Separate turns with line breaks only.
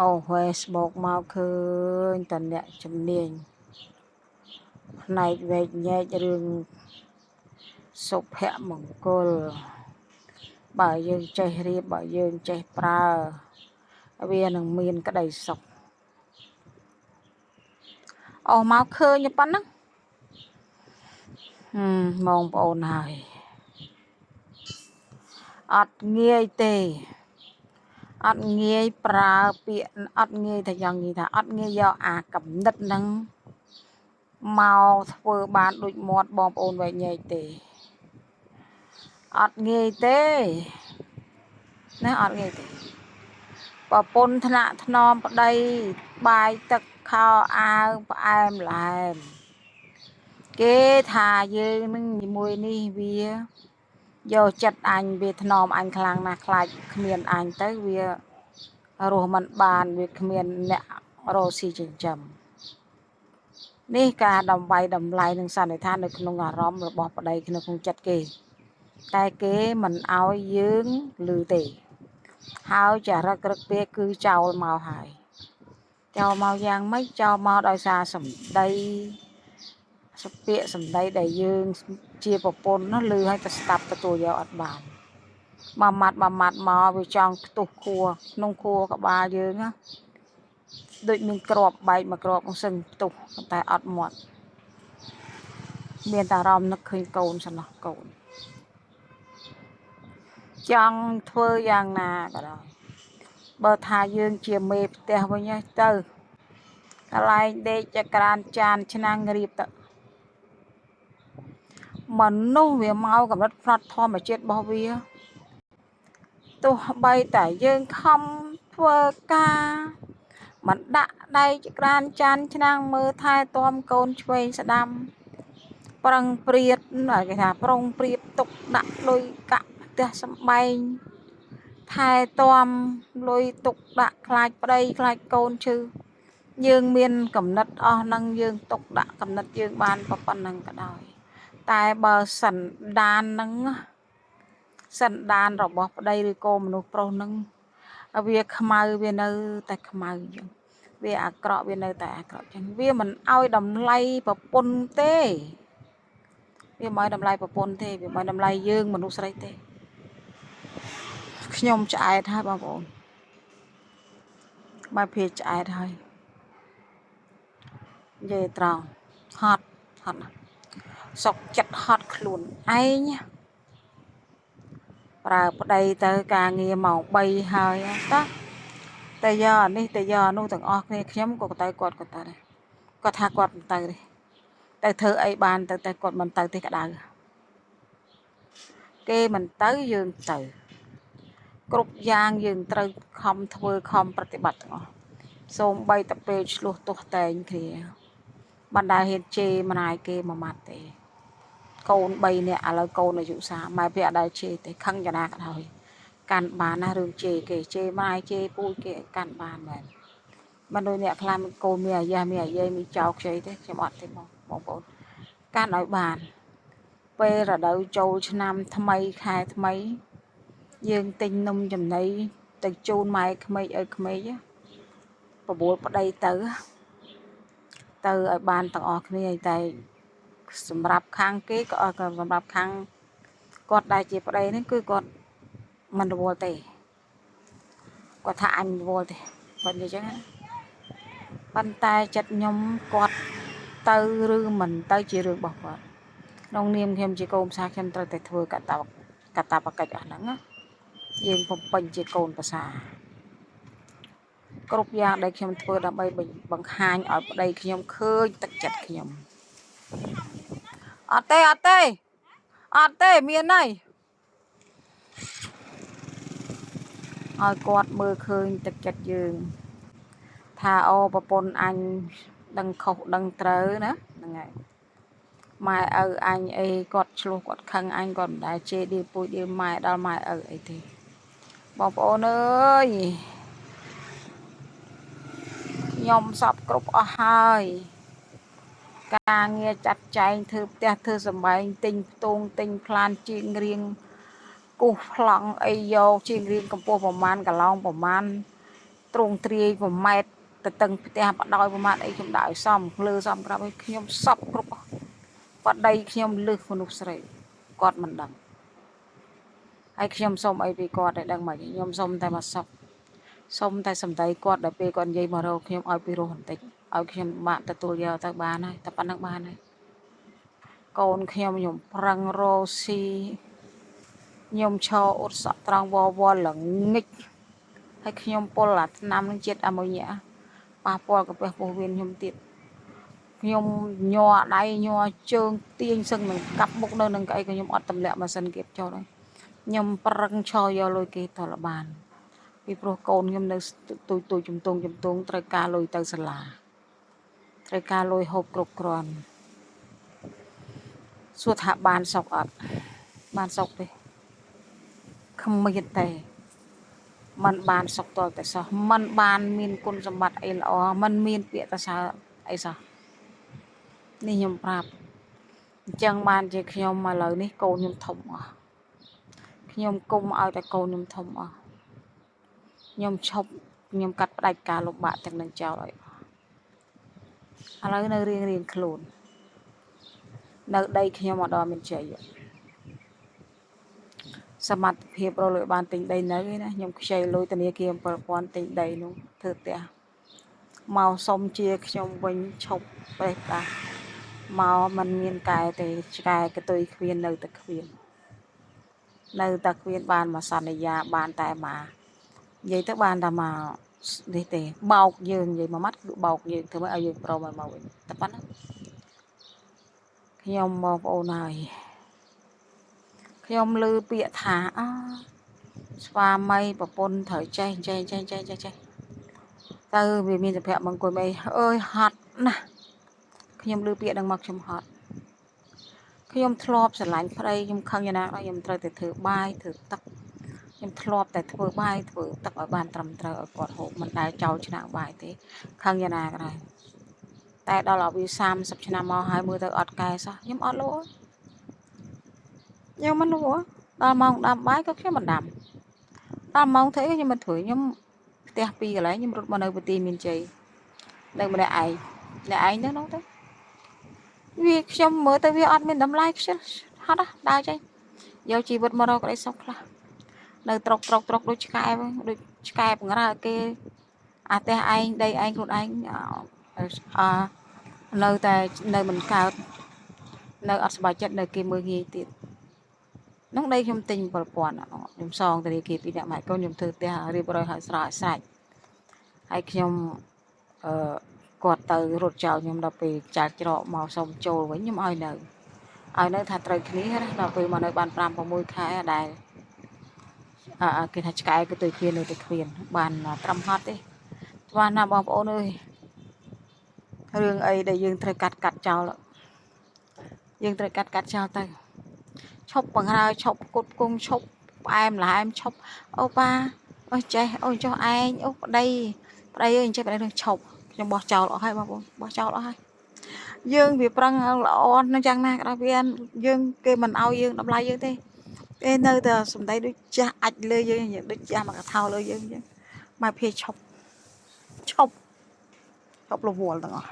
អូ Facebook មកឃើញតអ្នកជំនាញផ្នែកវែកញែករឿងសុភមង្គលបើយើងចេះរៀបបើយើងចេះប្រើវានឹងមានក្តីសុខអស់មកឃើញប៉ុណ្ណឹងបងប្អូនហើយអត់ងាយទេអត់ងាយប្រើពាក្យអត់ងាយតែយ៉ាងនិយាយថាអត់ងាយយកអាកំណត់ហ្នឹងមកធ្វើបានដូចមាត់បងប្អូនវែកញែកទេអត់ងាយទេណាអត់ងាយទេប្រពន្ធថ្នាក់ថ្នមប្តីបាយទឹកខោអាវផ្អែមល្ហែមគេថាយើងនឹងមួយនេះវាយកចិត្តអញវាថ្នមអញខ្លាំងណាស់ខ្លាចគ្មានអញទៅវារស់មិនបានវាគ្មានអ្នករស់ស៊ីចិញ្ចឹមនេះការតម្លៃនឹងសន្និដ្ឋាននៅក្នុងអារម្មណ៍របស់ប្តីក្នុងចិត្តគេតែគេមិនអោយយើងឮទេហើយចារឹករឹកពាគឺចោលមកហើយចោលមកយ៉ាងម៉េចចោលមកដោយសារសម្ដីពាក្យសម្ដីដែលយើងជាប្រពន្ធនោះឮឲ្យទៅស្ដាប់ទទួលយកអត់បានមួយម៉ាត់មកវាចង់ផ្ទុះខួរក្នុងខួរក្បាលយើងណាដូចមានក្របបែកមួយក្របសឹងផ្ទុះតែអត់មាត់មានតែអារម្មណ៍នឹកឃើញកូនសំណោះកូនចង់ធ្វើយ៉ាងណាក៏ដោយបើថាយើងជាមេផ្ទះវិញទៅកន្លែងដេកចក្រានចានឆ្នាំងរៀបទៅមនុស្សវាមកកម្រិតផ្នត់ធម្មជាតិរបស់វាទោះបីតែយើងខំធ្វើការមិនដាក់ដៃចក្រានចានឆ្នាំងមើលថែទាំកូនឆ្វេងស្ដាំប្រឹងព្រាតគេថាប្រុងព្រៀបទុកដាក់លុយកាក់ផ្ទះសម្បែងថែទាំលុយទុកដាក់ខ្លាចប្តីខ្លាចកូនឈឺយើងមានកំណត់អស់នឹងយើងទុកដាក់កំណត់យើងបានប៉ុណ្ណឹងក៏ដោយតែបើសន្តាននឹងសន្តានរបស់ប្តីឬក៏មនុស្សប្រុសនឹងវាខ្មៅវានៅតែខ្មៅអញ្ចឹងវាអាក្រក់វានៅតែអាក្រក់អញ្ចឹងវាមិនអោយតម្លៃប្រពន្ធទេវាមិនអោយតម្លៃប្រពន្ធទេវាមិនតម្លៃយើងមនុស្សស្រីទេខ្ញុំឆ្អែតហើយបងប្អូនបែបភេទឆ្អែតហើយនិយាយត្រង់ហត់ណាស់សុកចិត្តហត់ខ្លួនឯងប្រើប្តីទៅការងារម៉ោង3ហើយតោះតែយកអានេះតែយកអានោះទាំងអស់គ្នាខ្ញុំក៏ទៅគាត់ក៏ទៅដែរគាត់ថាគាត់មិនទៅទេទៅធ្វើអីបានទៅតែគាត់មិនទៅទេក្តៅគេមិនទៅយើងទៅគ្រប់យ៉ាងយើងត្រូវខំធ្វើខំប្រតិបត្តិទាំងអស់សូម្បីតែពេលឆ្លោះទោះតែងគ្នាបណ្ដាហ៊ានជេរម្ដាយគេមួយម៉ាត់ទេកូន3នាក់ឥឡូវកូនអាយុ30ម៉ែវាអត់ដែលជេរទេខឹងយ៉ាងណាក៏ដោយកាន់បានណារឿងជេរគេជេរម៉ាយជេរពូជគេកាន់បានមែនមិនដូចអ្នកខ្លះមានកូនមានអាយ៉ាមានអាយាយមានចៅខ្ចីទេខ្ញុំអត់ទេបងប្អូនកាន់ឲ្យបានពេលរដូវចូលឆ្នាំថ្មីខែថ្មីយើងទិញនំចំណីទៅជូនម៉ែក្មេកឲ្យក្មេកបបួលប្តីទៅឲ្យបានទាំងអស់គ្នាតែសម្រាប់ខាងគេក៏សម្រាប់ខាងគាត់ដែលជាប្តីនេះគឺគាត់មិនរវល់ទេគាត់ថាអញរវល់ទេគាត់និយាយចឹងណាប៉ុន្តែចិត្តខ្ញុំគាត់ទៅឬមិនទៅជារឿងរបស់គាត់ក្នុងនាមខ្ញុំជាកូនប្រសាខ្ញុំត្រូវតែធ្វើកតបកិច្ចអស់ហ្នឹងណាយើងបំពេញជាកូនប្រសាគ្រប់យ៉ាងដែលខ្ញុំធ្វើដើម្បីបង្ហាញឲ្យប្តីខ្ញុំឃើញទឹកចិត្តខ្ញុំអត់ទេមានហើយឲ្យគាត់មើលឃើញទឹកចិត្តយើងថាអូប្រពន្ធអញដឹងខុសដឹងត្រូវណាហ្នឹងហើយម៉ែឪអញអីគាត់ឆ្លោះគាត់ខឹងអញគាត់មិនដែលជេរឌីលពូជឌីលម៉ែដល់ម៉ែឪអីទេបងប្អូនអើយខ្ញុំសពគ្រប់អស់ហើយការងារចាត់ចែងធ្វើផ្ទះធ្វើសម្បែងទិញផ្ទងទិញផ្លានជាងរៀងគូសប្លង់អីយកជាងរៀងកម្ពស់ប្រមាណកន្លងប្រមាណ ត្រង់ទ្រាយ1ម៉ែត្រទៅតឹងផ្ទះបដោយប្រមាណអីខ្ញុំដាក់ឲ្យសមលើសមក្រាប់ឲ្យខ្ញុំសពគ្រប់បដីខ្ញុំលឹះមនុស្សស្រីគាត់មិនដឹងហើយខ្ញុំសុំអីពីគាត់ឲ្យដឹងមកខ្ញុំសុំតែមកសុខសុំតែសម្ដីគាត់ដល់ពេលគាត់និយាយមករកខ្ញុំឲ្យពីរោះបន្តិចឲ្យខ្ញុំបានទទួលយកទៅបានហើយតែប៉ុណ្្នឹងបានហើយកូនខ្ញុំប្រឹងរោស៊ីខ្ញុំឈរអ៊ុតសក់ត្រង់វល្ងិចហើយខ្ញុំពុលអាឆ្នាំនឹងជាតិអាម៉ូញ៉ាប៉ះពាល់កាពះពោះវៀនខ្ញុំទៀតខ្ញុំញ័រដៃញ័រជើងទាញសឹងនឹងកាប់មុខនៅនឹងកៅអីក៏ខ្ញុំអត់ទម្លាក់ម៉ាស៊ីនគៀបចោលហើយខ្ញុំប្រឹងឈរយកលុយគេតលបានពីព្រោះកូនខ្ញុំនៅទូចជំទង់ត្រូវការលុយទៅសាលាត្រូវការលុយហូបគ្រប់គ្រាន់សួរថាបានសុកអត់បានសុកទេគ្មានទេมันបានសុកតតែសោះมันបានមានគុណសម្បត្តិអីល្អมันមានពាក្យប្រសើរអីសោះនេះខ្ញុំប្រាប់អញ្ចឹងបានជាខ្ញុំឥឡូវនេះកូនខ្ញុំធំអស់ខ្ញុំគុំឲ្យតែកូនខ្ញុំធំអស់ខ្ញុំឈប់ខ្ញុំកាត់ផ្ដាច់ការលំបាកទាំងនឹងចោលឲ្យឥឡូវនៅរៀងខ្លួននៅដីខ្ញុំអត់ដល់មានជ័យសមត្ថភាពរកលុយបានទិញដីនៅឯណាខ្ញុំខ្ចីលុយធនាគារ7000ទិញដីនោះធ្វើផ្ទះមកសុំជាខ្ញុំវិញឈប់ប្រេះផ្ដាស់មកมันមានកែទេឆ្កែកតុយគ្មាននៅតែគ្មានបានមកសន្យាបានតែមកនិយាយទៅបានតែមកនេះទេបោកយើងនិយាយមួយម៉ាត់គឺបោកយើងធ្វើឲ្យយើងប្រមឲ្យមកវិញតែប៉ុណ្ណាខ្ញុំបងប្អូនហើយខ្ញុំឮពាក្យថាស្វាមីប្រពន្ធត្រូវចេះទៅវាមានសុភមង្គលអីអើយហត់ណាស់ខ្ញុំឮពាក្យហ្នឹងមកខ្ញុំហត់ខ្ញុំធ្លាប់ស្រឡាញ់ប្តីខ្ញុំខឹងយ៉ាងណាខ្ញុំត្រូវតែធ្វើបាយធ្វើទឹកខ្ញុំធ្លាប់តែធ្វើបាយធ្វើទឹកឲ្យបានត្រឹមត្រូវឲ្យគាត់ហូបមិនដែលចោលឆ្នាំងបាយទេខឹងយ៉ាងណាក៏ដោយតែដល់ឲ្យវា30ឆ្នាំមកហើយមើលទៅអត់កែសោះខ្ញុំអត់លក់ខ្ញុំមិនលក់ដល់ម៉ោងដាំបាយក៏ខ្ញុំមិនដាំដល់ម៉ោងធ្វើខ្ញុំមិនធ្វើខ្ញុំផ្ទះ2កន្លែងខ្ញុំរត់មកនៅបន្ទាយមានជ័យនៅម្នាក់ឯងទៅនោះទៅវាខ្ញុំមើលទៅវាអត់មានតម្លៃខ្ជិលហត់ដើរចេញយកជីវិតមករកក្តីសុខខ្លះនៅត្រុកដូចឆ្កែបង្រើគេអាផ្ទះឯងដីឯងខ្លួនឯងនៅតែនៅមិនកើតនៅអត់សប្បាយចិត្តនៅគេមើលងាយទៀតនោះដីខ្ញុំទិញ7000ខ្ញុំសងធនាគារពីអ្នកម៉ែកូនខ្ញុំធ្វើផ្ទះរៀបរយឲ្យស្រស់ស្រាច់ហើយខ្ញុំគាត់ទៅរត់ចោលខ្ញុំដល់ពេលចាក់ច្រកមកសុំចូលវិញខ្ញុំឲ្យនៅថាត្រូវគ្នាដល់ពេលមកនៅបាន5 6ខែដែលគេថាឆ្កែក៏ទៅគ្មាននៅតែគ្មានបានត្រឹមហត់ទេស្វាណាបងប្អូនអើយរឿងអីដែលយើងត្រូវកាត់ចោលយើងត្រូវកាត់ចោលទៅឈប់បង្រើឈប់គុតគង់ឈប់ផ្អែមល្ហែមឈប់អូប៉ាអូចេះអូចុះឯងអូប្តីអើយចេះប្តីនឹងឈប់ខ្ញុំបោះចោលអស់ហើយបងប្អូនបោះចោលអស់ហើយយើងវាប្រឹងល្អនឹងយ៉ាងណាក៏ដោយវាយើងគេមិនឲ្យយើងតម្លៃយើងទេគេនៅតែសំដីដូចចាស់អាចលើយើងដូចចាស់មកកថាលើយើងអញ្ចឹងមកភ័យឈប់រវល់ទាំងអស់